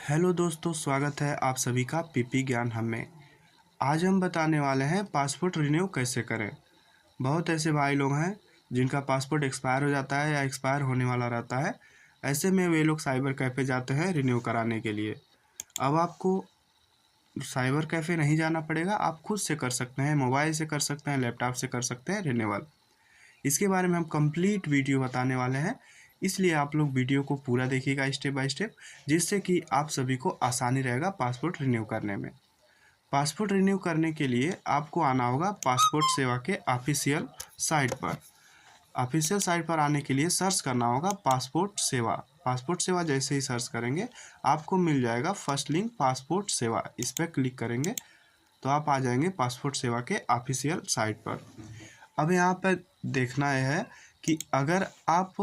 Hello दोस्तों, स्वागत है आप सभी का पीपी ज्ञान हम में। आज हम बताने वाले हैं पासपोर्ट रिन्यू कैसे करें। बहुत ऐसे भाई लोग हैं जिनका पासपोर्ट एक्सपायर हो जाता है या एक्सपायर होने वाला रहता है। ऐसे में वे लोग साइबर कैफ़े जाते हैं रिन्यू कराने के लिए। अब आपको साइबर कैफ़े नहीं जाना पड़ेगा, आप खुद से कर सकते हैं, मोबाइल से कर सकते हैं, लैपटॉप से कर सकते हैं रिन्यूअल। इसके बारे में हम कंप्लीट वीडियो बताने वाले हैं, इसलिए आप लोग वीडियो को पूरा देखिएगा स्टेप बाय स्टेप, जिससे कि आप सभी को आसानी रहेगा पासपोर्ट रिन्यू करने में। पासपोर्ट रिन्यू करने के लिए आपको आना होगा पासपोर्ट सेवा के ऑफिशियल साइट पर। ऑफिशियल साइट पर आने के लिए सर्च करना होगा पासपोर्ट सेवा। पासपोर्ट सेवा जैसे ही सर्च करेंगे आपको मिल जाएगा फर्स्ट लिंक पासपोर्ट सेवा। इस पर क्लिक करेंगे तो आप आ जाएंगे पासपोर्ट सेवा के ऑफिशियल साइट पर। अब यहाँ पर देखना यह है कि अगर आप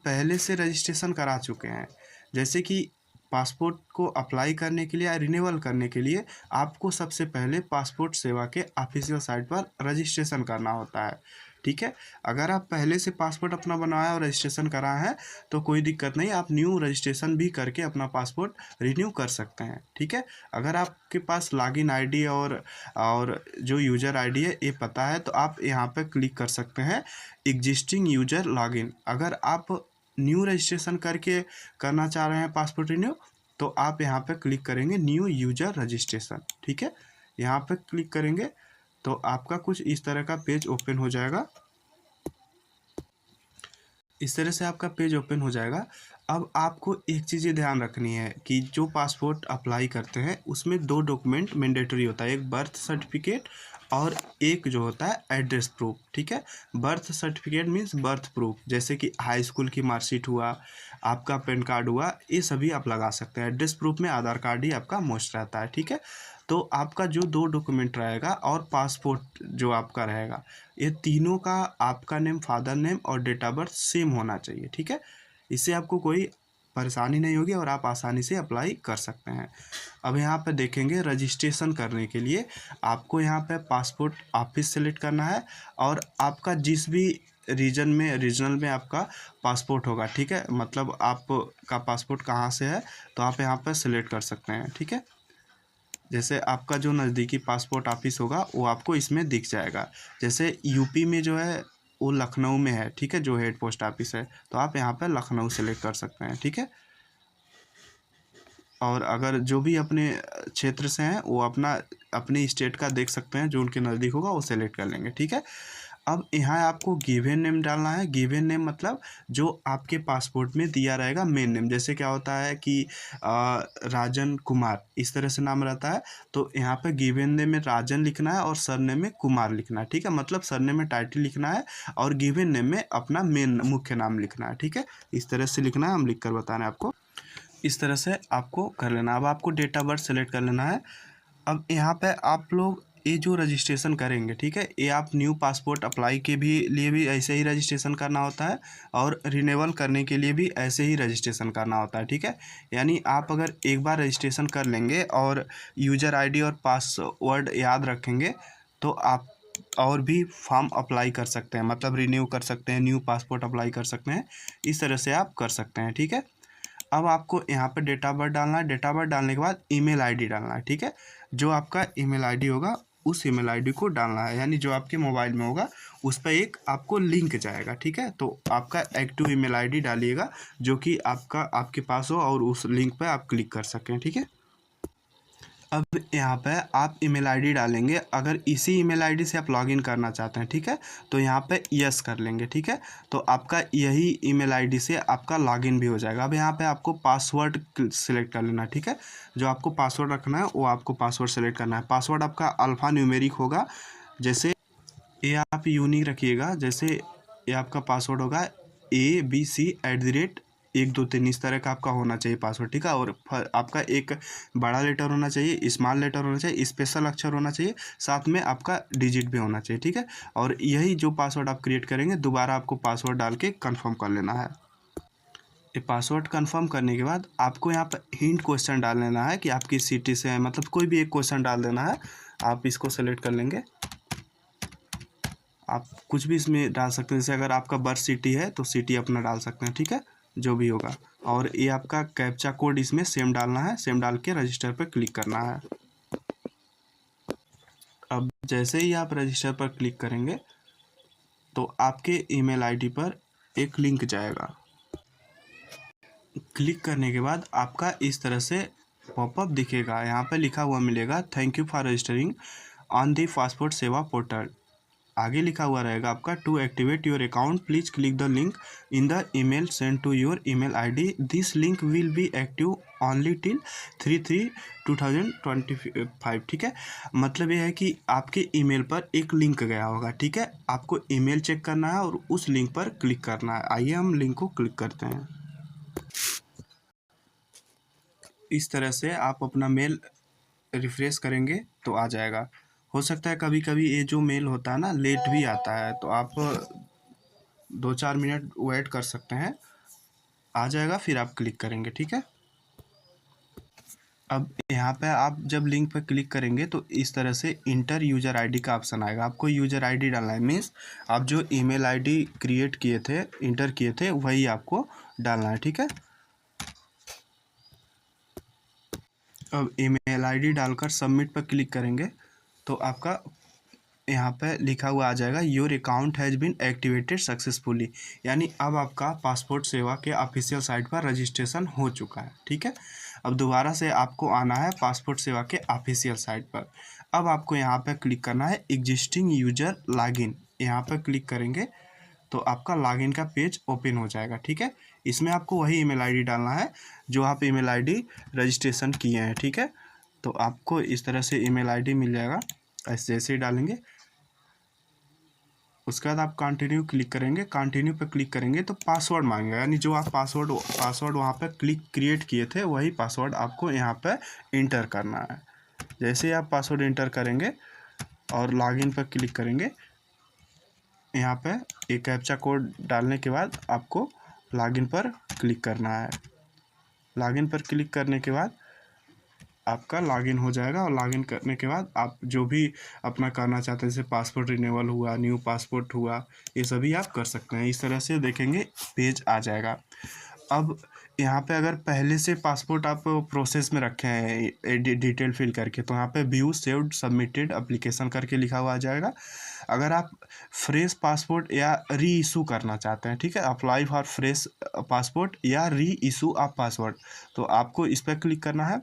पहले से रजिस्ट्रेशन करा चुके हैं, जैसे कि पासपोर्ट को अप्लाई करने के लिए या रिन्यूअल करने के लिए आपको सबसे पहले पासपोर्ट सेवा के ऑफिशियल साइट पर रजिस्ट्रेशन करना होता है। ठीक है, अगर आप पहले से पासपोर्ट अपना बनवाया और रजिस्ट्रेशन करा है तो कोई दिक्कत नहीं, आप न्यू रजिस्ट्रेशन भी करके अपना पासपोर्ट रिन्यू कर सकते हैं। ठीक है, अगर आपके पास लॉगिन आईडी और जो यूज़र आईडी है ये पता है तो आप यहाँ पर क्लिक कर सकते हैं एग्जिस्टिंग यूज़र लॉगिन। अगर आप न्यू रजिस्ट्रेशन करके करना चाह रहे हैं पासपोर्ट रिन्यू तो आप यहाँ पे क्लिक करेंगे न्यू यूज़र रजिस्ट्रेशन। ठीक है, यहाँ पे क्लिक करेंगे तो आपका कुछ इस तरह का पेज ओपन हो जाएगा। इस तरह से आपका पेज ओपन हो जाएगा। अब आपको एक चीज़ ध्यान रखनी है कि जो पासपोर्ट अप्लाई करते हैं उसमें 2 डॉक्यूमेंट मैंडेटरी होता है, एक बर्थ सर्टिफिकेट और एक जो होता है एड्रेस प्रूफ। ठीक है, birth certificate means birth proof, जैसे कि हाई स्कूल की मार्कशीट हुआ, आपका पैन कार्ड हुआ, ये सभी आप लगा सकते हैं। एड्रेस प्रूफ में आधार कार्ड ही आपका मोस्ट रहता है। ठीक है, तो आपका जो 2 डॉक्यूमेंट रहेगा और पासपोर्ट जो आपका रहेगा, ये तीनों का आपका नेम, फादर नेम और डेट ऑफ बर्थ सेम होना चाहिए। ठीक है, इससे आपको कोई परेशानी नहीं होगी और आप आसानी से अप्लाई कर सकते हैं। अब यहाँ पे देखेंगे रजिस्ट्रेशन करने के लिए आपको यहाँ पे पासपोर्ट ऑफिस सेलेक्ट करना है और आपका जिस भी रीजनल में आपका पासपोर्ट होगा। ठीक है, मतलब आपका पासपोर्ट कहाँ से है तो आप यहाँ पर सेलेक्ट कर सकते हैं। ठीक है, जैसे आपका जो नज़दीकी पासपोर्ट ऑफिस होगा वो आपको इसमें दिख जाएगा। जैसे यूपी में जो है वो लखनऊ में है। ठीक है, जो हेड पोस्ट ऑफिस है तो आप यहाँ पर लखनऊ सेलेक्ट कर सकते हैं। ठीक है, और अगर जो भी अपने क्षेत्र से हैं वो अपने स्टेट का देख सकते हैं, जो उनके नज़दीक होगा वो सेलेक्ट कर लेंगे। ठीक है, अब यहाँ आपको गिवन नेम डालना है। गिवन नेम मतलब जो आपके पासपोर्ट में दिया रहेगा मेन नेम। जैसे क्या होता है कि राजन कुमार इस तरह से नाम रहता है, तो यहाँ पे गिवन नेम में राजन लिखना है और सरनेम में कुमार लिखना है। ठीक है, मतलब सरनेम में टाइटल लिखना है और गिवन नेम में अपना मेन मुख्य नाम लिखना है। ठीक है, इस तरह से लिखना है, हम लिख कर बता रहे हैं आपको। इस तरह से आपको कर लेना। अब आपको डेट ऑफ बर्थ सेलेक्ट कर लेना है। अब यहाँ पे आप लोग ये जो रजिस्ट्रेशन करेंगे, ठीक है, ये आप न्यू पासपोर्ट अप्लाई के भी लिए भी ऐसे ही रजिस्ट्रेशन करना होता है और रिन्यूअल करने के लिए भी ऐसे ही रजिस्ट्रेशन करना होता है। ठीक है, यानी आप अगर एक बार रजिस्ट्रेशन कर लेंगे और यूज़र आईडी और पासवर्ड याद रखेंगे तो आप और भी फॉर्म अप्लाई कर सकते हैं, मतलब रिन्यू कर सकते हैं, न्यू पासपोर्ट अप्लाई कर सकते हैं। इस तरह से आप कर सकते हैं। ठीक है, अब आपको यहाँ पे डेट ऑफ बर्थ डालना है। डेट ऑफ बर्थ डालने के बाद ईमेल आईडी डालना है। ठीक है, जो आपका ईमेल आईडी होगा उस ईमेल आईडी को डालना है, यानी जो आपके मोबाइल में होगा उस पर एक आपको लिंक जाएगा। ठीक है, तो आपका एक्टिव ईमेल आईडी डालिएगा जो कि आपके पास हो और उस लिंक पर आप क्लिक कर सकें। ठीक है, अब यहाँ पे आप ईमेल आईडी डालेंगे। अगर इसी ईमेल आईडी से आप लॉगिन करना चाहते हैं, ठीक है, तो यहाँ पे यस कर लेंगे। ठीक है, तो आपका यही ईमेल आईडी से आपका लॉगिन भी हो जाएगा। अब यहाँ पे आपको पासवर्ड सिलेक्ट कर लेना है। ठीक है, जो आपको पासवर्ड रखना है वो आपको पासवर्ड सेलेक्ट करना है। पासवर्ड आपका अल्फ़ा न्यूमेरिक होगा, जैसे ये आप यूनिक रखिएगा। जैसे ये आपका पासवर्ड होगा ABC@123 इस तरह का आपका होना चाहिए पासवर्ड। ठीक है, और आपका एक बड़ा लेटर होना चाहिए, स्मॉल लेटर होना चाहिए, स्पेशल अक्षर होना चाहिए, साथ में आपका डिजिट भी होना चाहिए। ठीक है, और यही जो पासवर्ड आप क्रिएट करेंगे दोबारा आपको पासवर्ड डाल के कन्फर्म कर लेना है। ये पासवर्ड कंफर्म करने के बाद आपको यहाँ पर हिंट क्वेश्चन डाल लेना है कि आपकी सिटी से है, मतलब कोई भी एक क्वेश्चन डाल देना है। आप इसको सेलेक्ट कर लेंगे। आप कुछ भी इसमें डाल सकते हैं, जैसे अगर आपका बर्थ सिटी है तो सिटी अपना डाल सकते हैं। ठीक है, जो भी होगा। और ये आपका कैप्चा कोड इसमें सेम डालना है, सेम डाल के रजिस्टर पर क्लिक करना है। अब जैसे ही आप रजिस्टर पर क्लिक करेंगे तो आपके ईमेल आईडी पर एक लिंक जाएगा। क्लिक करने के बाद आपका इस तरह से पॉपअप दिखेगा। यहाँ पे लिखा हुआ मिलेगा thank you for registering on the passport Seva portal. आगे लिखा हुआ रहेगा आपका to activate your account please click the link in the email send to your email ID. This link will be active only till 3/3/2025। ठीक है, मतलब ये है कि आपके ईमेल पर एक लिंक गया होगा। ठीक है, आपको ईमेल चेक करना है और उस लिंक पर क्लिक करना है। आइए हम लिंक को क्लिक करते हैं। इस तरह से आप अपना मेल रिफ्रेश करेंगे तो आ जाएगा। हो सकता है कभी कभी ये जो मेल होता है ना लेट भी आता है, तो आप 2-4 मिनट वेट कर सकते हैं, आ जाएगा, फिर आप क्लिक करेंगे। ठीक है, अब यहाँ पे आप जब लिंक पर क्लिक करेंगे तो इस तरह से इंटर यूज़र आईडी का ऑप्शन आएगा। आपको यूज़र आईडी डालना है, मीन्स आप जो ईमेल आईडी क्रिएट किए थे, इंटर किए थे, वही आपको डालना है। ठीक है, अब ईमेल आईडी डालकर सबमिट पर क्लिक करेंगे तो आपका यहाँ पे लिखा हुआ आ जाएगा your account has been activated successfully, यानी अब आपका पासपोर्ट सेवा के ऑफिशियल साइट पर रजिस्ट्रेशन हो चुका है। ठीक है, अब दोबारा से आपको आना है पासपोर्ट सेवा के ऑफिशियल साइट पर। अब आपको यहाँ पे क्लिक करना है एग्जिस्टिंग यूजर लॉगिन। यहाँ पर क्लिक करेंगे तो आपका लॉगिन का पेज ओपन हो जाएगा। ठीक है, इसमें आपको वही ईमेल आईडी डालना है जो आप ईमेल आईडी रजिस्ट्रेशन किए हैं। ठीक है, तो आपको इस तरह से ईमेल आईडी मिल जाएगा, ऐसे जैसे ही डालेंगे। उसके बाद आप कंटिन्यू क्लिक करेंगे। कंटिन्यू पे क्लिक करेंगे तो पासवर्ड मांगेगा, यानी जो आप पासवर्ड वहाँ पे क्रिएट किए थे वही पासवर्ड आपको यहाँ पे इंटर करना है। जैसे ही आप पासवर्ड इंटर करेंगे और लॉगिन पर क्लिक करेंगे, यहाँ पे एक कैप्चा कोड डालने के बाद आपको लॉगिन पर क्लिक करना है। लॉगिन पर क्लिक करने के बाद आपका लॉगिन हो जाएगा और लॉगिन करने के बाद आप जो भी अपना करना चाहते हैं, जैसे पासपोर्ट रिन्यूअल हुआ, न्यू पासपोर्ट हुआ, ये सभी आप कर सकते हैं। इस तरह से देखेंगे पेज आ जाएगा। अब यहाँ पे अगर पहले से पासपोर्ट आप प्रोसेस में रखे हैं डिटेल फिल करके, तो यहाँ पे व्यू सेव्ड सबमिटेड एप्लीकेशन करके लिखा हुआ आ जाएगा। अगर आप फ्रेश पासपोर्ट या री इशू करना चाहते हैं, ठीक है, अप्लाई फॉर फ्रेश पासपोर्ट या री इशू ऑफ पासपोर्ट, तो आपको इस पर क्लिक करना है।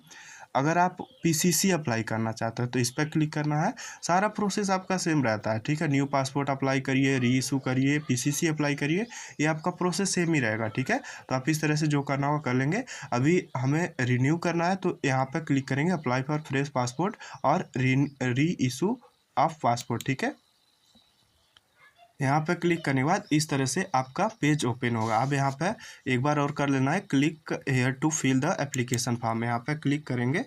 अगर आप पीसीसी अप्लाई करना चाहते हैं तो इस पर क्लिक करना है। सारा प्रोसेस आपका सेम रहता है। ठीक है, न्यू पासपोर्ट अप्लाई करिए, री इशू करिए, पीसीसी अप्लाई करिए, ये आपका प्रोसेस सेम ही रहेगा। ठीक है, तो आप इस तरह से जो करना होगा कर लेंगे। अभी हमें रिन्यू करना है तो यहाँ पर क्लिक करेंगे अप्लाई फॉर फ्रेश पासपोर्ट और री इशू ऑफ पासपोर्ट। ठीक है, यहाँ पे क्लिक करने के बाद इस तरह से आपका पेज ओपन होगा। अब यहाँ पे एक बार और कर लेना है, click here to fill the application form. यहाँ पे क्लिक करेंगे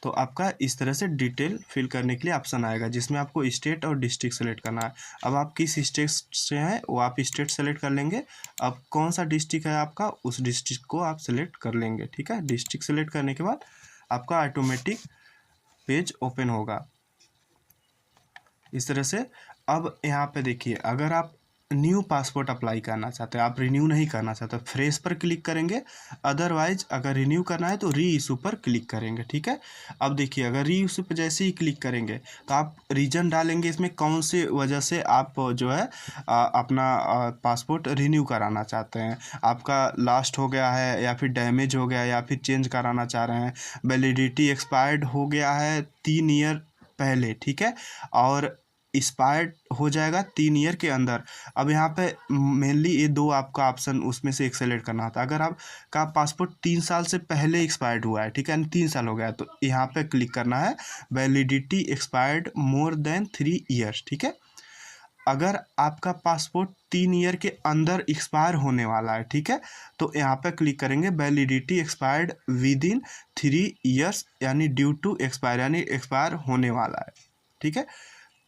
तो आपका इस तरह से डिटेल फिल करने के लिए ऑप्शन आएगा, जिसमें आपको स्टेट और डिस्ट्रिक्ट सेलेक्ट करना है। अब आप किस स्टेट से हैं वो आप स्टेट सेलेक्ट कर लेंगे। अब कौन सा डिस्ट्रिक्ट है आपका, उस डिस्ट्रिक्ट को आप सेलेक्ट कर लेंगे। ठीक है, डिस्ट्रिक्ट सेलेक्ट करने के बाद आपका ऑटोमेटिक पेज ओपन होगा इस तरह से। अब यहाँ पे देखिए, अगर आप न्यू पासपोर्ट अप्लाई करना चाहते हैं, आप रिन्यू नहीं करना चाहते, फ्रेश पर क्लिक करेंगे। अदरवाइज अगर रिन्यू करना है तो री इशू पर क्लिक करेंगे। ठीक है, अब देखिए अगर री इशू पर जैसे ही क्लिक करेंगे तो आप रीजन डालेंगे इसमें कौन सी वजह से आप जो है अपना पासपोर्ट रिन्यू कराना चाहते हैं। आपका लास्ट हो गया है या फिर डैमेज हो गया है या फिर चेंज कराना चाह रहे हैं, वैलिडिटी एक्सपायर्ड हो गया है 3 ईयर पहले। ठीक है, और एक्सपायर्ड हो जाएगा 3 ईयर के अंदर। अब यहाँ पे मेनली ये दो आपका ऑप्शन उसमें से एक सेलेक्ट करना होता है। अगर आपका पासपोर्ट 3 साल से पहले एक्सपायर्ड हुआ है, ठीक है, 3 साल हो गया, तो यहाँ पे क्लिक करना है validity expired more than 3 years. ठीक है, अगर आपका पासपोर्ट 3 ईयर के अंदर एक्सपायर होने वाला है, ठीक है, तो यहाँ पे क्लिक करेंगे validity expired within 3 years, यानी ड्यू टू एक्सपायर, यानी एक्सपायर होने वाला है। ठीक है,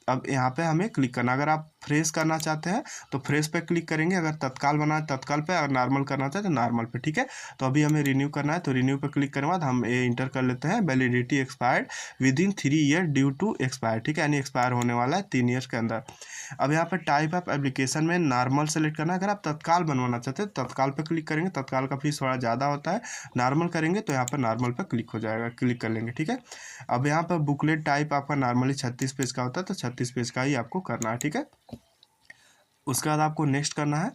अब यहाँ पे हमें क्लिक करना। अगर आप फ्रेश करना चाहते हैं तो फ्रेश पे क्लिक करेंगे, अगर तत्काल बनाना है तत्काल पे, अगर नॉर्मल करना चाहते हैं तो नॉर्मल पे। ठीक है, तो अभी हमें रिन्यू करना है, तो रिन्यू पे क्लिक करने के बाद हम ये इंटर कर लेते हैं validity expired within 3 year due to expire. ठीक है, यानी एक्सपायर होने वाला है 3 ईयर्स के अंदर। अब यहाँ पे टाइप ऑफ एप्लीकेशन में नॉर्मल सेलेक्ट करना है, अगर आप तत्काल बनवाना चाहते हैं तत्काल पे क्लिक करेंगे, तत्काल का फीस थोड़ा ज़्यादा होता है। नॉर्मल करेंगे तो यहाँ पर नॉर्मल पे क्लिक हो जाएगा, क्लिक कर लेंगे। ठीक है, अब यहाँ पर बुकलेट टाइप आपका नॉर्मली 36 पेज का होता है, तो 36 पेज का ही आपको करना है। ठीक है, उसके बाद आपको नेक्स्ट करना है।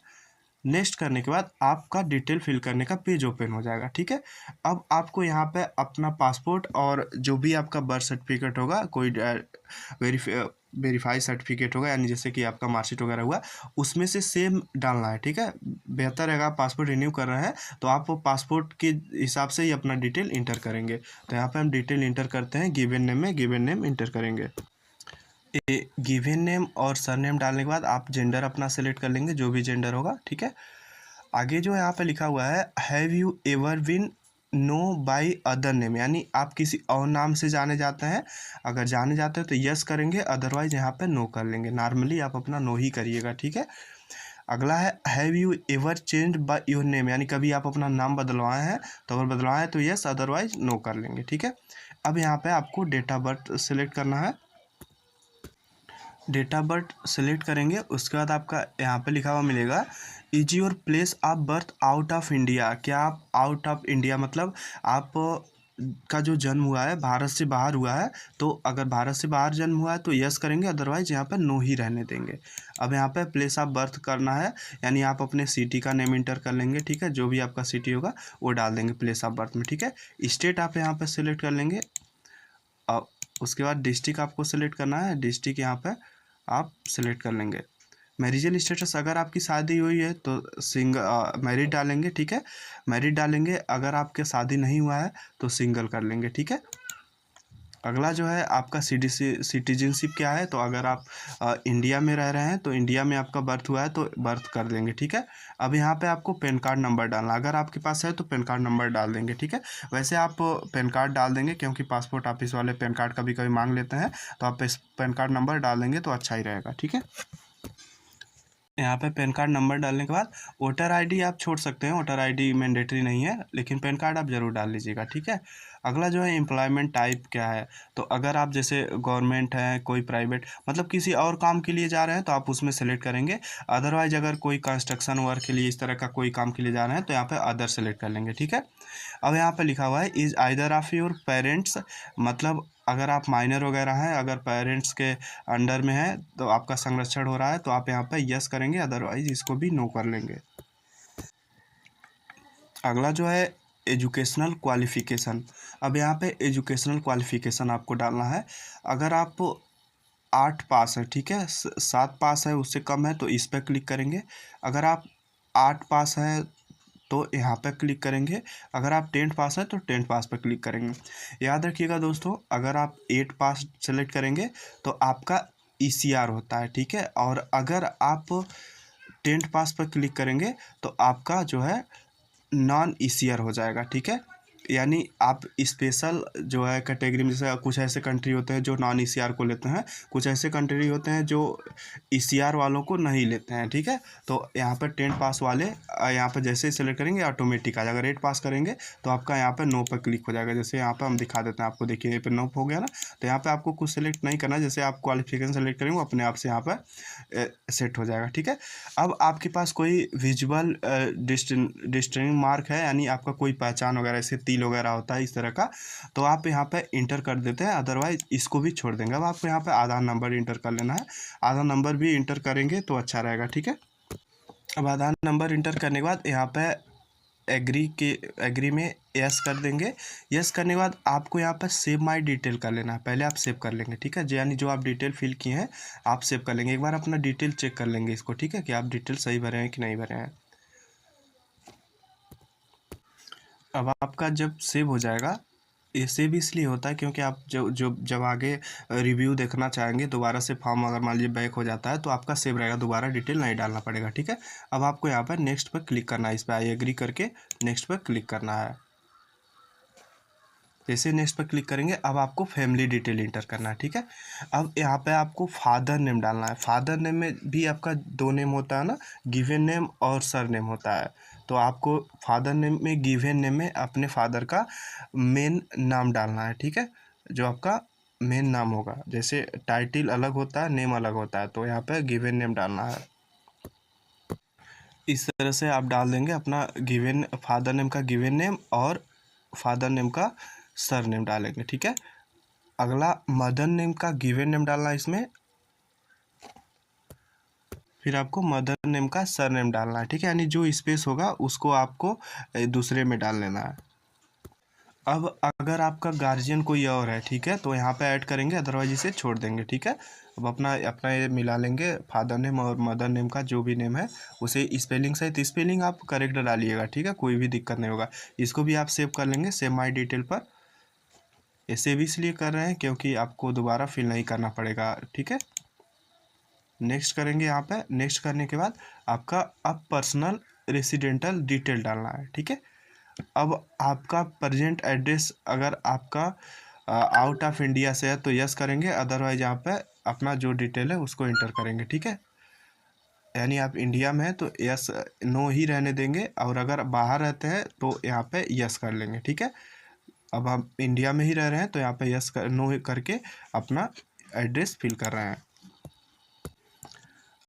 नेक्स्ट करने के बाद आपका डिटेल फिल करने का पेज ओपन हो जाएगा। ठीक है, अब आपको यहाँ पे अपना पासपोर्ट और जो भी आपका बर्थ सर्टिफिकेट होगा, कोई वेरीफाई सर्टिफिकेट होगा, यानी जैसे कि आपका मार्कशीट वगैरह हुआ, उसमें से सेम डालना है। ठीक है, बेहतर है अगर पासपोर्ट रिन्यू कर रहे हैं तो आप वो पासपोर्ट के हिसाब से ही अपना डिटेल इंटर करेंगे। तो यहाँ पे हम डिटेल इंटर करते हैं, गिवन नेम में गिवन नेम इंटर करेंगे। गिवन नेम और सरनेम डालने के बाद आप जेंडर अपना सेलेक्ट कर लेंगे, जो भी जेंडर होगा। ठीक है, आगे जो यहाँ पे लिखा हुआ है have you ever been known by other name, यानी आप किसी और नाम से जाने जाते हैं। अगर जाने जाते हैं तो यस करेंगे, अदरवाइज यहाँ पे नो कर लेंगे। नॉर्मली आप अपना नो ही करिएगा। ठीक है, अगला है have you ever change by your name, यानी कभी आप अपना नाम बदलवाए हैं, तो अगर बदलवाए हैं तो यस, अदरवाइज नो कर लेंगे। ठीक है, अब यहाँ पे आपको डेट ऑफ बर्थ सेलेक्ट करना है। डेट ऑफ बर्थ सेलेक्ट करेंगे, उसके बाद आपका यहाँ पे लिखा हुआ मिलेगा is your place of birth out of India. क्या आप आउट ऑफ इंडिया मतलब आप का जो जन्म हुआ है भारत से बाहर हुआ है, तो अगर भारत से बाहर जन्म हुआ है तो यस करेंगे, अदरवाइज यहाँ पर नो ही रहने देंगे। अब यहाँ पे प्लेस ऑफ बर्थ करना है, यानी आप अपने सिटी का नेम इंटर कर लेंगे। ठीक है, जो भी आपका सिटी होगा वो डाल देंगे प्लेस ऑफ बर्थ में। ठीक है, स्टेट आप यहाँ पे सिलेक्ट कर लेंगे और उसके बाद डिस्ट्रिक्ट आपको सेलेक्ट करना है, डिस्ट्रिक्ट यहाँ पे आप सेलेक्ट कर लेंगे। मैरिजल स्टेटस, अगर आपकी शादी हुई है तो मैरिड डालेंगे। ठीक है, मैरिड डालेंगे, अगर आपके शादी नहीं हुआ है तो सिंगल कर लेंगे। ठीक है, अगला जो है आपका सिटीजनशिप क्या है, तो अगर आप इंडिया में रह रहे हैं तो इंडिया में आपका बर्थ हुआ है तो बर्थ कर देंगे। ठीक है, अब यहाँ पे आपको पैन कार्ड नंबर डालना, अगर आपके पास है तो पैन कार्ड नंबर डाल देंगे। ठीक है, वैसे आप पैन कार्ड डाल देंगे क्योंकि पासपोर्ट ऑफिस वाले पैन कार्ड कभी कभी मांग लेते हैं, तो आप पैन कार्ड नंबर डाल देंगे तो अच्छा ही रहेगा। ठीक है, यहाँ पे पैन कार्ड नंबर डालने के बाद वोटर आईडी आप छोड़ सकते हैं, वोटर आईडी मैंडेटरी नहीं है, लेकिन पैन कार्ड आप ज़रूर डाल लीजिएगा। ठीक है, अगला जो है एम्प्लॉयमेंट टाइप क्या है, तो अगर आप जैसे गवर्नमेंट है, कोई प्राइवेट मतलब किसी और काम के लिए जा रहे हैं तो आप उसमें सेलेक्ट करेंगे। अदरवाइज अगर कोई कंस्ट्रक्शन वर्क के लिए, इस तरह का कोई काम के लिए जा रहे हैं तो यहाँ पे अदर सेलेक्ट कर लेंगे। ठीक है, अब यहाँ पे लिखा हुआ है is either of your parents, मतलब अगर आप माइनर वगैरह हैं, अगर पेरेंट्स के अंडर में है तो आपका संरक्षण हो रहा है तो आप यहाँ पे यस करेंगे, अदरवाइज इसको भी नो कर लेंगे। अगला जो है एजुकेशनल क्वालिफ़िकेशन, अब यहाँ पे एजुकेशनल क्वालिफ़िकेशन आपको डालना है। अगर आप 8 पास है, ठीक है, 7 पास है, उससे कम है तो इस पर क्लिक करेंगे। अगर आप 8 पास है तो यहाँ पे क्लिक करेंगे, अगर आप 10 पास है तो 10 पास पर क्लिक करेंगे। याद रखिएगा दोस्तों, अगर आप 8 पास सेलेक्ट करेंगे तो आपका ECR होता है। ठीक है, और अगर आप 10 पास पर क्लिक करेंगे तो आपका जो है नॉन ECR हो जाएगा। ठीक है, यानी आप स्पेशल जो है कैटेगरी में, जैसे कुछ ऐसे कंट्री होते हैं जो नॉन ECR को लेते हैं, कुछ ऐसे कंट्री होते हैं जो ECR वालों को नहीं लेते हैं। ठीक है, तो यहाँ पर 10 पास वाले यहाँ पर जैसे ही सेलेक्ट करेंगे ऑटोमेटिक आ जाएगा। 8 पास करेंगे तो आपका यहाँ पर नो पर क्लिक हो जाएगा। जैसे यहाँ पर हम दिखा देते हैं आपको, देखिए यहाँ पर नो हो गया ना, तो यहाँ पर आपको कुछ सेलेक्ट नहीं करना, जैसे आप क्वालिफिकेशन सेलेक्ट करेंगे वो अपने आप से यहाँ पर सेट हो जाएगा। ठीक है, अब आपके पास कोई विजुअल डिस्टिंग मार्क है, यानी आपका कोई पहचान वगैरह ऐसे तिल वगैरह होता है इस तरह का, तो आप यहाँ पे इंटर कर देते हैं, अदरवाइज इसको भी छोड़ देंगे। अब आपको यहाँ पे आधार नंबर इंटर कर लेना है, आधार नंबर भी इंटर करेंगे तो अच्छा रहेगा। ठीक है, अब आधार नंबर इंटर करने के बाद यहाँ पे एग्री में यस कर देंगे। यस करने के बाद आपको यहाँ पर सेव माय डिटेल कर लेना है, पहले आप सेव कर लेंगे। ठीक है, यानी जो आप डिटेल फिल किए हैं आप सेव कर लेंगे। एक बार अपना डिटेल चेक कर लेंगे इसको। ठीक है, कि आप डिटेल सही भरे हैं कि नहीं भरे हैं। अब आपका जब सेव हो जाएगा, ये सेव इसलिए होता है क्योंकि आप जब आगे रिव्यू देखना चाहेंगे, दोबारा से फॉर्म अगर मान लीजिए बैक हो जाता है तो आपका सेव रहेगा, दोबारा डिटेल नहीं डालना पड़ेगा। ठीक है, अब आपको यहाँ पर नेक्स्ट पर क्लिक करना है, इस पर आई एग्री करके नेक्स्ट पर क्लिक करना है। जैसे नेक्स्ट पर क्लिक करेंगे, अब आपको फैमिली डिटेल इंटर करना है, ठीक है। अब यहाँ पे आपको फादर नेम डालना है। फादर नेम में भी आपका दो नेम होता है ना, गिवन नेम और सर नेम होता है। तो आपको फादर नेम में, गिवन नेम में अपने फादर का मेन नाम डालना है, ठीक है, जो आपका मेन नाम होगा। जैसे टाइटल अलग होता है, नेम अलग होता है, तो यहाँ पे गिवन नेम डालना है। इस तरह से आप डाल देंगे अपना गिवन, फादर नेम का गिवन नेम और फादर नेम का सर नेम डालेंगे, ठीक है। अगला मदर नेम का गिवन नेम डालना है इसमें, फिर आपको मदर नेम का सर नेम डालना है, ठीक है। यानी जो स्पेस होगा उसको आपको दूसरे में डाल लेना है। अब अगर आपका गार्जियन कोई और है, ठीक है, तो यहाँ पे ऐड करेंगे, अदरवाइज इसे छोड़ देंगे, ठीक है। अब अपना अपना ये मिला लेंगे, फादर नेम और मदर नेम का जो भी नेम है उसे स्पेलिंग सहित, स्पेलिंग आप करेक्ट डालिएगा, ठीक है, कोई भी दिक्कत नहीं होगा। इसको भी आप सेव कर लेंगे सेव माई डिटेल पर। ये सेव इसलिए कर रहे हैं क्योंकि आपको दोबारा फिल नहीं करना पड़ेगा, ठीक है। नेक्स्ट करेंगे। यहाँ पे नेक्स्ट करने के बाद आपका अब पर्सनल रेसिडेंटल डिटेल डालना है, ठीक है। अब आपका प्रेजेंट एड्रेस अगर आपका आउट ऑफ इंडिया से है तो यस करेंगे, अदरवाइज यहाँ पे अपना जो डिटेल है उसको इंटर करेंगे, ठीक है। यानी आप इंडिया में हैं तो यस नो ही रहने देंगे, और अगर बाहर रहते हैं तो यहाँ पे यस कर लेंगे, ठीक है। अब हम इंडिया में ही रह रहे हैं तो यहाँ पे यस कर नो करके अपना एड्रेस फिल कर रहे हैं।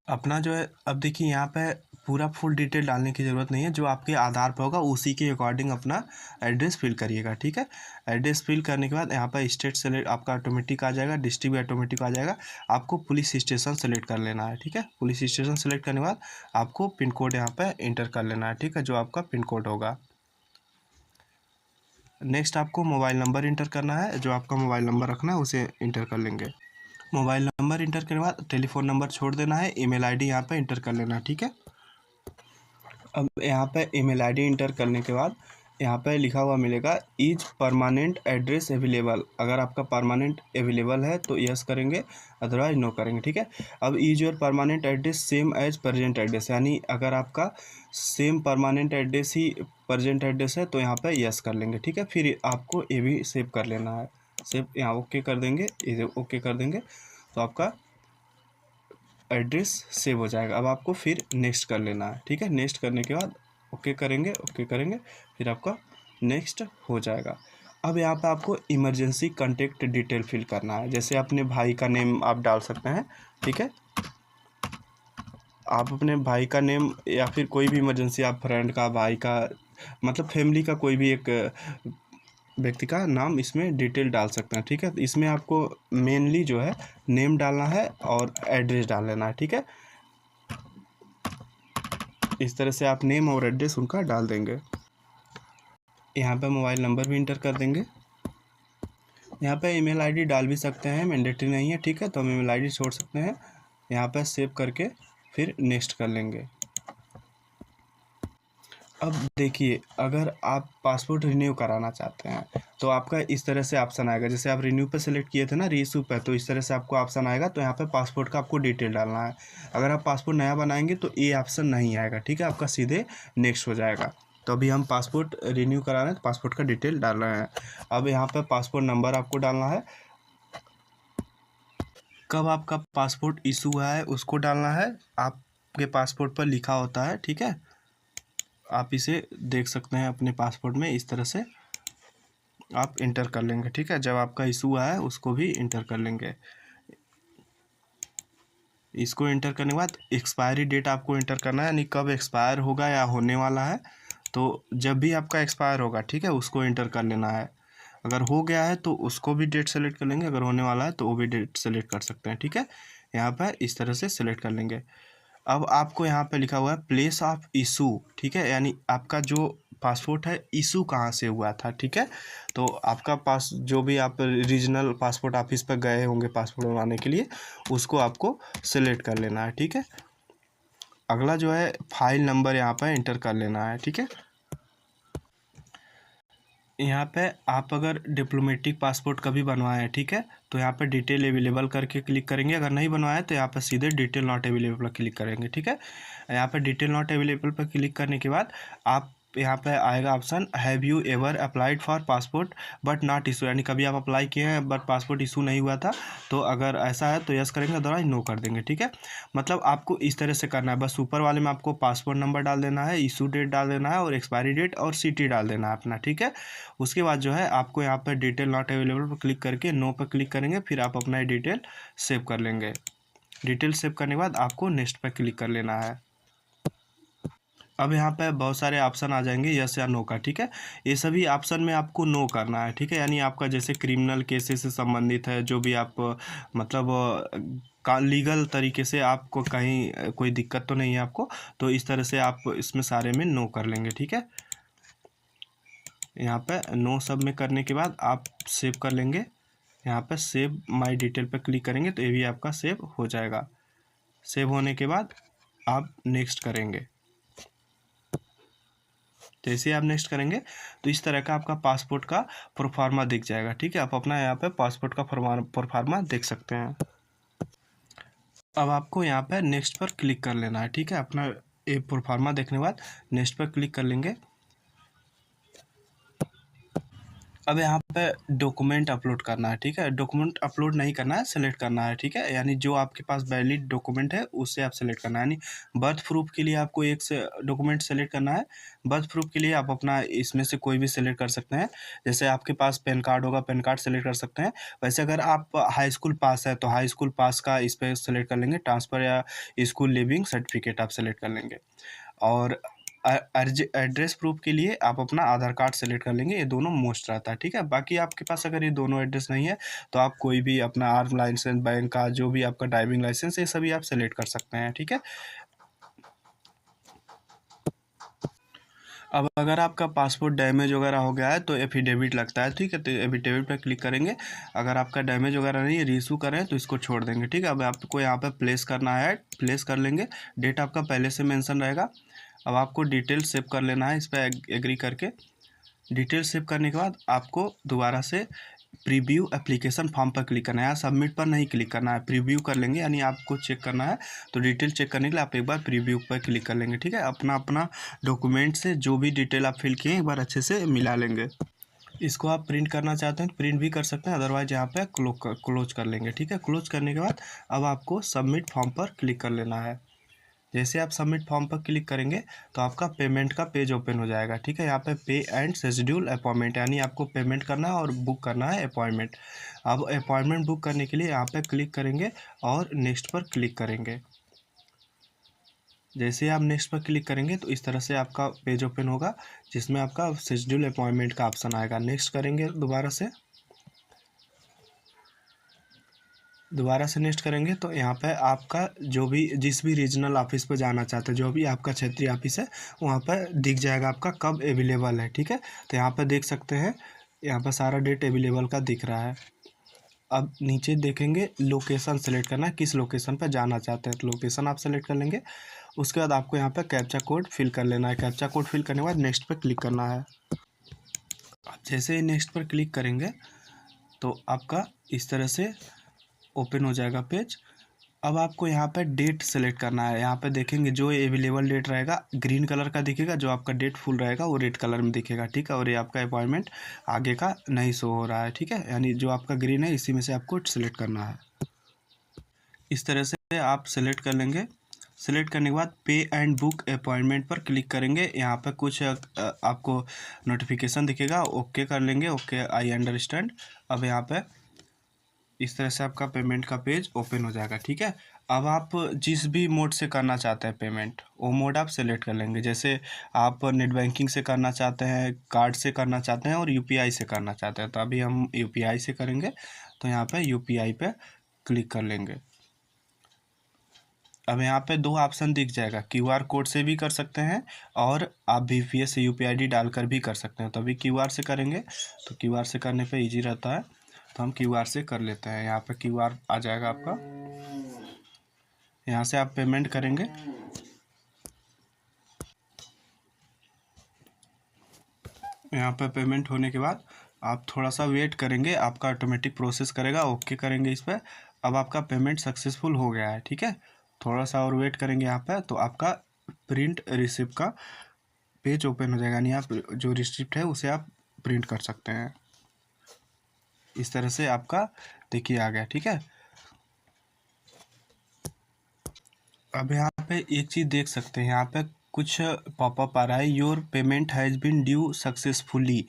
अपना जो है, अब देखिए यहाँ पे पूरा फुल डिटेल डालने की ज़रूरत नहीं है, जो आपके आधार पर होगा उसी के अकॉर्डिंग अपना एड्रेस फिल करिएगा, ठीक है। एड्रेस फिल करने के बाद यहाँ पर स्टेट सेलेक्ट आपका ऑटोमेटिक आ जाएगा, डिस्ट्रिक्ट भी ऑटोमेटिक आ जाएगा। आपको पुलिस स्टेशन सेलेक्ट कर लेना है, ठीक है। पुलिस स्टेशन सेलेक्ट करने के बाद आपको पिन कोड यहाँ पर इंटर कर लेना है, ठीक है, जो आपका पिन कोड होगा। नेक्स्ट आपको मोबाइल नंबर इंटर करना है, जो आपका मोबाइल नंबर रखना है उसे इंटर कर लेंगे। मोबाइल नंबर इंटर करने के बाद टेलीफोन नंबर छोड़ देना है, ईमेल आईडी यहाँ पे इंटर कर लेना है, ठीक है। अब यहाँ पे ईमेल आईडी इंटर करने के बाद यहाँ पे लिखा हुआ मिलेगा इज परमानेंट एड्रेस अवेलेबल। अगर आपका परमानेंट अवेलेबल है तो यस करेंगे, अदरवाइज नो करेंगे, ठीक है। अब is your permanent address same as present address, यानी अगर आपका सेम परमानेंट एड्रेस ही प्रेजेंट एड्रेस है तो यहाँ पे यस कर लेंगे, ठीक है। फिर आपको ये भी सेव कर लेना है, सेव यहाँ ओके कर देंगे, इसे ओके कर देंगे तो आपका एड्रेस सेव हो जाएगा। अब आपको फिर नेक्स्ट कर लेना है, ठीक है। नेक्स्ट करने के बाद ओके करेंगे, ओके करेंगे, फिर आपका नेक्स्ट हो जाएगा। अब यहाँ पे आपको इमरजेंसी कॉन्टेक्ट डिटेल फिल करना है, जैसे अपने भाई का नेम आप डाल सकते हैं, ठीक है। आप अपने भाई का नेम या फिर कोई भी इमरजेंसी, आप फ्रेंड का, भाई का, मतलब फैमिली का कोई भी एक व्यक्ति का नाम इसमें डिटेल डाल सकते हैं, ठीक है। इसमें आपको मेनली जो है नेम डालना है और एड्रेस डाल लेना है, ठीक है। इस तरह से आप नेम और एड्रेस उनका डाल देंगे। यहाँ पे मोबाइल नंबर भी इंटर कर देंगे। यहाँ पे ईमेल आईडी डाल भी सकते हैं, मैंडेटरी नहीं है, ठीक है, तो हम ईमेल आईडी छोड़ सकते हैं। यहाँ पे सेव करके फिर नेक्स्ट कर लेंगे। अब देखिए, अगर आप पासपोर्ट रिन्यू कराना चाहते हैं तो आपका इस तरह से ऑप्शन आएगा, जैसे आप रिन्यू पे सेलेक्ट किए थे ना, रीइशू पे, तो इस तरह से आपको ऑप्शन आएगा। तो यहाँ पे पासपोर्ट का आपको डिटेल डालना है। अगर आप पासपोर्ट नया बनाएंगे तो ये ऑप्शन नहीं आएगा, ठीक है, आपका सीधे नेक्स्ट हो जाएगा। तो अभी हम पासपोर्ट रिन्यू करा रहे हैं तो पासपोर्ट का डिटेल डाल रहे हैं। अब यहाँ पर पासपोर्ट नंबर आपको डालना है, कब आपका पासपोर्ट इशू हुआ है उसको डालना है, आपके पासपोर्ट पर लिखा होता है, ठीक है। आप इसे देख सकते हैं अपने पासपोर्ट में, इस तरह से आप इंटर कर लेंगे, ठीक है। जब आपका इशू हुआ है उसको भी इंटर कर लेंगे। इसको इंटर करने के बाद एक्सपायरी डेट आपको इंटर करना है, यानी कब एक्सपायर होगा या होने वाला है। तो जब भी आपका एक्सपायर होगा, ठीक है, उसको इंटर कर लेना है। अगर हो गया है तो उसको भी डेट सेलेक्ट कर लेंगे, अगर होने वाला है तो वो भी डेट सेलेक्ट कर सकते हैं, ठीक है। यहाँ पर इस तरह से सेलेक्ट कर लेंगे। अब आपको यहाँ पे लिखा हुआ है प्लेस ऑफ इशू, ठीक है, यानी आपका जो पासपोर्ट है इशू कहाँ से हुआ था, ठीक है। तो आपका पास जो भी आप रीजनल पासपोर्ट ऑफिस पर गए होंगे पासपोर्ट बनवाने के लिए, उसको आपको सेलेक्ट कर लेना है, ठीक है। अगला जो है फाइल नंबर यहाँ पर इंटर कर लेना है, ठीक है। यहाँ पे आप अगर डिप्लोमेटिक पासपोर्ट कभी बनवाए हैं, ठीक है, तो यहाँ पे डिटेल अवेलेबल करके क्लिक करेंगे। अगर नहीं बनवाया तो यहाँ पे सीधे डिटेल नॉट अवेलेबल पर क्लिक करेंगे, ठीक है। यहाँ पे डिटेल नॉट अवेलेबल पर क्लिक करने के बाद आप यहाँ पे आएगा option have you ever applied for passport but not issue, यानी कभी आप अप्लाई किए हैं बट पासपोर्ट इशू नहीं हुआ था। तो अगर ऐसा है तो यस करेंगे, अदरवाइज नो कर देंगे। ठीक है, मतलब आपको इस तरह से करना है। बस ऊपर वाले में आपको पासपोर्ट नंबर डाल देना है, इशू डेट डाल देना है और एक्सपायरी डेट और सिटी डाल देना है अपना। ठीक है, उसके बाद जो है आपको यहाँ पर डिटेल नॉट अवेलेबल पर क्लिक करके नो पर क्लिक करेंगे, फिर आप अपना डिटेल सेव कर लेंगे। डिटेल सेव करने के बाद आपको नेक्स्ट पर क्लिक कर लेना है। अब यहाँ पे बहुत सारे ऑप्शन आ जाएंगे यस या नो का। ठीक है, ये सभी ऑप्शन में आपको नो करना है। ठीक है, यानी आपका जैसे क्रिमिनल केसेस से संबंधित है, जो भी आप मतलब का लीगल तरीके से आपको कहीं कोई दिक्कत तो नहीं है आपको, तो इस तरह से आप इसमें सारे में नो कर लेंगे। ठीक है, यहाँ पे नो सब में करने के बाद आप सेव कर लेंगे। यहाँ पे सेव माय डिटेल पे क्लिक करेंगे तो ये भी आपका सेव हो जाएगा। सेव होने के बाद आप नेक्स्ट करेंगे। जैसे आप नेक्स्ट करेंगे तो इस तरह का आपका पासपोर्ट का प्रोफार्मा दिख जाएगा। ठीक है, आप अपना यहाँ पे पासपोर्ट का प्रोफार्मा देख सकते हैं। अब आपको यहाँ पे नेक्स्ट पर क्लिक कर लेना है। ठीक है, अपना ये प्रोफार्मा देखने के बाद नेक्स्ट पर क्लिक कर लेंगे। अब यहाँ पे डॉक्यूमेंट अपलोड करना है। ठीक है, डॉक्यूमेंट अपलोड नहीं करना है, सेलेक्ट करना है। ठीक है, यानी जो आपके पास वैलिड डॉक्यूमेंट है उससे आप सेलेक्ट करना है। यानी बर्थ प्रूफ के लिए आपको एक से डॉक्यूमेंट सेलेक्ट करना है। बर्थ प्रूफ के लिए आप अपना इसमें से कोई भी सेलेक्ट कर सकते हैं। जैसे आपके पास पैन कार्ड होगा, पैन कार्ड सेलेक्ट कर सकते हैं। वैसे अगर आप हाई स्कूल पास है तो हाई स्कूल पास का इस पर सेलेक्ट कर लेंगे। ट्रांसफ़र या स्कूल लिविंग सर्टिफिकेट आप सेलेक्ट कर लेंगे। और एड्रेस प्रूफ के लिए आप अपना आधार कार्ड सेलेक्ट कर लेंगे। ये दोनों मोस्ट रहता है। ठीक है, बाकी आपके पास अगर ये दोनों एड्रेस नहीं है तो आप कोई भी अपना आर्म लाइसेंस, बैंक का जो भी आपका ड्राइविंग लाइसेंस, ये सभी आप सेलेक्ट कर सकते हैं। ठीक है, अब अगर आपका पासपोर्ट डैमेज वगैरह हो गया है तो एफिडेविट लगता है। ठीक है, तो एफिडेविट पर क्लिक करेंगे। अगर आपका डैमेज वगैरह नहीं है, रीइशू करें तो इसको छोड़ देंगे। ठीक है, अब आपको यहाँ पे प्लेस करना है, प्लेस कर लेंगे। डेट आपका पहले से मेंशन रहेगा। अब आपको डिटेल सेव कर लेना है, इस पर एग्री करके। डिटेल सेव करने के बाद आपको दोबारा से प्रीव्यू एप्लीकेशन फॉर्म पर क्लिक करना है। यहाँ सबमिट पर नहीं क्लिक करना है, प्रीव्यू कर लेंगे। यानी आपको चेक करना है तो डिटेल चेक करने के लिए आप एक बार प्रीव्यू पर क्लिक कर लेंगे। ठीक है, अपना अपना डॉक्यूमेंट से जो भी डिटेल आप फिल किए एक बार अच्छे से मिला लेंगे। इसको आप प्रिंट करना चाहते हैं तो प्रिंट भी कर सकते हैं, अदरवाइज यहाँ पे क्लोज कर लेंगे। ठीक है, क्लोज करने के बाद अब आपको सबमिट फॉर्म पर क्लिक कर लेना है। जैसे आप सबमिट फॉर्म पर क्लिक करेंगे तो आपका पेमेंट का पेज ओपन हो जाएगा। ठीक है, यहाँ पे पे एंड शेड्यूल अपॉइंटमेंट, यानी आपको पेमेंट करना है और बुक करना है अपॉइंटमेंट। अब अपॉइंटमेंट बुक करने के लिए यहाँ पे क्लिक करेंगे और नेक्स्ट पर क्लिक करेंगे। जैसे आप नेक्स्ट पर क्लिक करेंगे तो इस तरह से आपका पेज ओपन होगा, जिसमें आपका शेड्यूल अपॉइंटमेंट का ऑप्शन आएगा। नेक्स्ट करेंगे, दोबारा से नेक्स्ट करेंगे तो यहाँ पे आपका जो भी जिस भी रीजनल ऑफिस पर जाना चाहते हैं, जो भी आपका क्षेत्रीय ऑफिस है, वहाँ पर दिख जाएगा आपका कब अवेलेबल है। ठीक है, तो यहाँ पर देख सकते हैं, यहाँ पर सारा डेट अवेलेबल का दिख रहा है। अब नीचे देखेंगे लोकेशन सेलेक्ट करना है, किस लोकेशन पर जाना चाहते हैं तो लोकेशन आप सेलेक्ट कर लेंगे। उसके बाद आपको यहाँ पर कैप्चा कोड फिल कर लेना है। कैप्चा कोड फिल करने के बाद नेक्स्ट पर क्लिक करना है। जैसे ही नेक्स्ट पर क्लिक करेंगे तो आपका इस तरह से ओपन हो जाएगा पेज। अब आपको यहाँ पे डेट सेलेक्ट करना है। यहाँ पे देखेंगे जो अवेलेबल डेट रहेगा ग्रीन कलर का दिखेगा, जो आपका डेट फुल रहेगा वो रेड कलर में दिखेगा। ठीक है, और ये आपका अपॉइंटमेंट आगे का नहीं शो हो रहा है। ठीक है, यानी जो आपका ग्रीन है इसी में से आपको सेलेक्ट करना है। इस तरह से आप सेलेक्ट कर लेंगे। सेलेक्ट करने के बाद पे एंड बुक अपॉइंटमेंट पर क्लिक करेंगे। यहाँ पे कुछ आपको नोटिफिकेशन दिखेगा, ओके कर लेंगे। Okay, I understand. अब यहाँ पे इस तरह से आपका पेमेंट का पेज ओपन हो जाएगा। ठीक है, अब आप जिस भी मोड से करना चाहते हैं पेमेंट, वो मोड आप सेलेक्ट कर लेंगे। जैसे आप नेट बैंकिंग से करना चाहते हैं, कार्ड से करना चाहते हैं और यूपीआई से करना चाहते हैं, तो अभी हम यूपीआई से करेंगे। तो यहाँ पे यूपीआई पे क्लिक कर लेंगे। अब यहाँ पे दो ऑप्शन दिख जाएगा, क्यूआर कोड से भी कर सकते हैं और आप बीपीएस यूपीआईडी डालकर भी कर सकते हैं। तो अभी क्यूआर से करेंगे, तो क्यूआर से करने पे इजी रहता है, तो हम क्यूआर से कर लेते हैं। यहाँ पे क्यूआर आ जाएगा आपका, यहाँ से आप पेमेंट करेंगे। यहाँ पे पेमेंट होने के बाद आप थोड़ा सा वेट करेंगे, आपका ऑटोमेटिक प्रोसेस करेगा। ओके करेंगे इस पर। अब आपका पेमेंट सक्सेसफुल हो गया है। ठीक है, थोड़ा सा और वेट करेंगे यहाँ पे, तो आपका प्रिंट रिसिप्ट का पेज ओपन हो जाएगा, यानी आप जो रिसिप्ट है उसे आप प्रिंट कर सकते हैं। इस तरह से आपका देखिए आ गया, ठीक है। अब यहाँ पे एक चीज़ देख सकते हैं, यहाँ पे कुछ पॉपअप आ रहा है, your payment has been due successfully,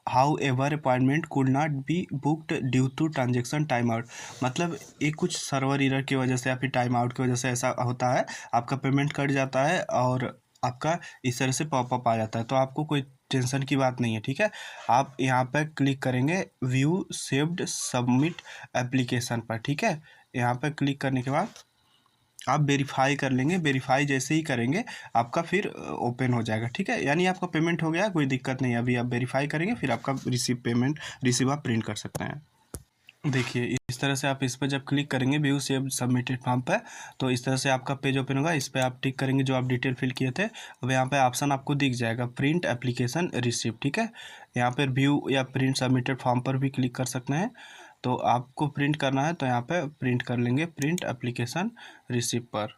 however appointment could not be booked due to transaction time out. मतलब एक कुछ सर्वर एरर की वजह से या फिर टाइम आउट की वजह से ऐसा होता है, आपका पेमेंट कट जाता है और आपका इस तरह से पॉपअप आ जाता है। तो आपको कोई टेंशन की बात नहीं है, ठीक है। आप यहाँ पर क्लिक करेंगे व्यू सेव्ड सबमिट एप्लीकेशन पर, ठीक है। यहाँ पर क्लिक करने के बाद आप वेरीफाई कर लेंगे, वेरीफाई जैसे ही करेंगे आपका फिर ओपन हो जाएगा, ठीक है। यानी आपका पेमेंट हो गया, कोई दिक्कत नहीं है। अभी आप वेरीफाई करेंगे फिर आपका रिसीव आप प्रिंट कर सकते हैं। देखिए इस तरह से आप इस पर जब क्लिक करेंगे व्यू सेव सबमिटेड फॉर्म पर, तो इस तरह से आपका पेज ओपन होगा। इस पर आप टिक करेंगे जो आप डिटेल फिल किए थे। अब यहाँ पे ऑप्शन आपको दिख जाएगा प्रिंट एप्लीकेशन रिसिप्ट, ठीक है। यहाँ पर व्यू या प्रिंट सबमिटेड फॉर्म पर भी क्लिक कर सकते हैं। तो आपको प्रिंट करना है तो यहाँ पे प्रिंट कर लेंगे प्रिंट एप्लीकेशन रिसिप्ट पर,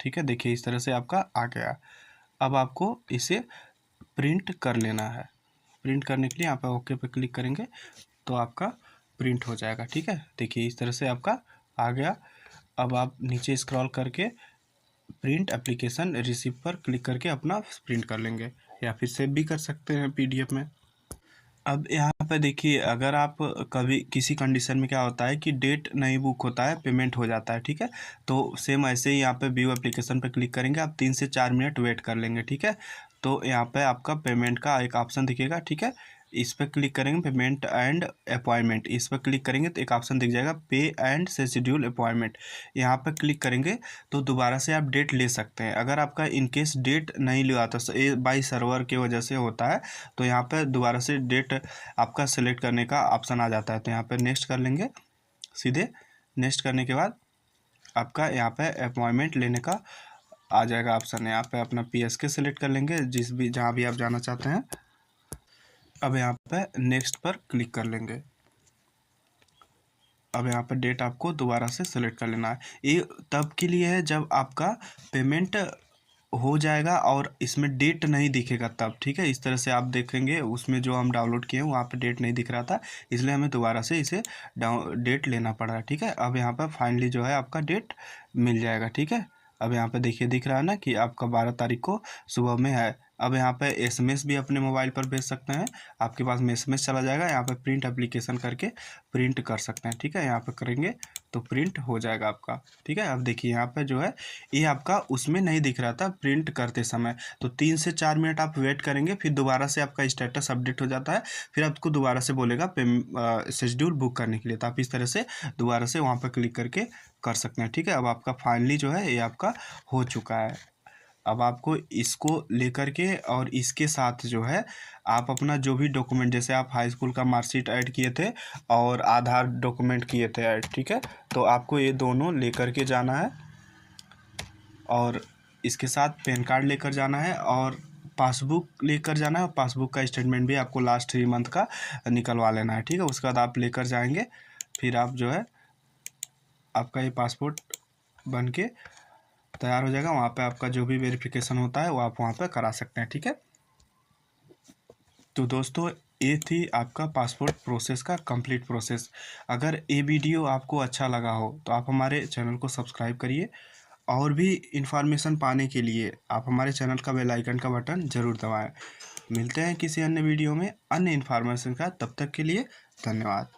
ठीक है। देखिए इस तरह से आपका आ गया। अब आपको इसे प्रिंट कर लेना है। प्रिंट करने के लिए यहाँ पे ओके पे क्लिक करेंगे तो आपका प्रिंट हो जाएगा, ठीक है। देखिए इस तरह से आपका आ गया। अब आप नीचे स्क्रॉल करके प्रिंट एप्लीकेशन रिसिप्ट पर क्लिक करके अपना प्रिंट कर लेंगे या फिर सेव भी कर सकते हैं पीडीएफ में। अब यहाँ पे देखिए अगर आप कभी किसी कंडीशन में क्या होता है कि डेट नहीं बुक होता है, पेमेंट हो जाता है, ठीक है। तो सेम ऐसे ही यहाँ पे व्यू एप्लीकेशन पे क्लिक करेंगे, आप 3 से 4 मिनट वेट कर लेंगे, ठीक है। तो यहाँ पे आपका पेमेंट का एक ऑप्शन दिखेगा, ठीक है। इस पर क्लिक करेंगे पेमेंट एंड अपॉइंटमेंट, इस पर क्लिक करेंगे तो एक ऑप्शन दिख जाएगा पे एंड से शेड्यूल अपॉइंटमेंट। यहाँ पर क्लिक करेंगे तो दोबारा से आप डेट ले सकते हैं। अगर आपका इनकेस डेट नहीं लिया तो बाई सर्वर की वजह से होता है, तो यहाँ पर दोबारा से डेट आपका सेलेक्ट करने का ऑप्शन आ जाता है। तो यहाँ पर नेक्स्ट कर लेंगे सीधे। नेक्स्ट करने के बाद आपका यहाँ पे अपॉइंटमेंट लेने का आ जाएगा ऑप्शन। यहाँ पे अपना PSK सेलेक्ट कर लेंगे जहाँ भी आप जाना चाहते हैं। अब यहाँ पे नेक्स्ट पर क्लिक कर लेंगे। अब यहाँ पर डेट आपको दोबारा से सेलेक्ट कर लेना है। ये तब के लिए है जब आपका पेमेंट हो जाएगा और इसमें डेट नहीं दिखेगा तब, ठीक है। इस तरह से आप देखेंगे उसमें जो हम डाउनलोड किए हैं वहाँ पे डेट नहीं दिख रहा था, इसलिए हमें दोबारा से इसे डेट लेना पड़ रहा है, ठीक है। अब यहाँ पर फाइनली जो है आपका डेट मिल जाएगा, ठीक है। अब यहाँ पे देखिए दिख रहा है ना कि आपका 12 तारीख को सुबह में है। अब यहाँ पे SMS भी अपने मोबाइल पर भेज सकते हैं, आपके पास में SMS चला जाएगा। यहाँ पे प्रिंट एप्लीकेशन करके प्रिंट कर सकते हैं, ठीक है। यहाँ पे करेंगे तो प्रिंट हो जाएगा आपका, ठीक है। अब देखिए यहाँ पे जो है ये आपका उसमें नहीं दिख रहा था प्रिंट करते समय, तो 3 से 4 मिनट आप वेट करेंगे, फिर दोबारा से आपका स्टेटस अपडेट हो जाता है, फिर आपको दोबारा से बोलेगा शेड्यूल बुक करने के लिए। तो आप इस तरह से दोबारा से वहाँ पर क्लिक करके कर सकते हैं, ठीक है। अब आपका फाइनली जो है ये आपका हो चुका है। अब आपको इसको लेकर के और इसके साथ जो है आप अपना जो भी डॉक्यूमेंट, जैसे आप हाई स्कूल का मार्कशीट ऐड किए थे और आधार डॉक्यूमेंट किए थे ऐड, ठीक है। तो आपको ये दोनों लेकर के जाना है और इसके साथ पैन कार्ड लेकर जाना है और पासबुक लेकर जाना है। पासबुक का स्टेटमेंट भी आपको लास्ट 3 मंथ का निकलवा लेना है, ठीक है। उसके बाद आप लेकर जाएंगे, फिर आप जो है आपका ये पासपोर्ट बन के तैयार हो जाएगा। वहाँ पे आपका जो भी वेरिफिकेशन होता है वो आप वहाँ पे करा सकते हैं, ठीक है। तो दोस्तों ये थी आपका पासपोर्ट प्रोसेस का कंप्लीट प्रोसेस। अगर ये वीडियो आपको अच्छा लगा हो तो आप हमारे चैनल को सब्सक्राइब करिए और भी इन्फॉर्मेशन पाने के लिए आप हमारे चैनल का बेल आइकन का बटन ज़रूर दबाएं। मिलते हैं किसी अन्य वीडियो में अन्य इन्फॉर्मेशन का, तब तक के लिए धन्यवाद।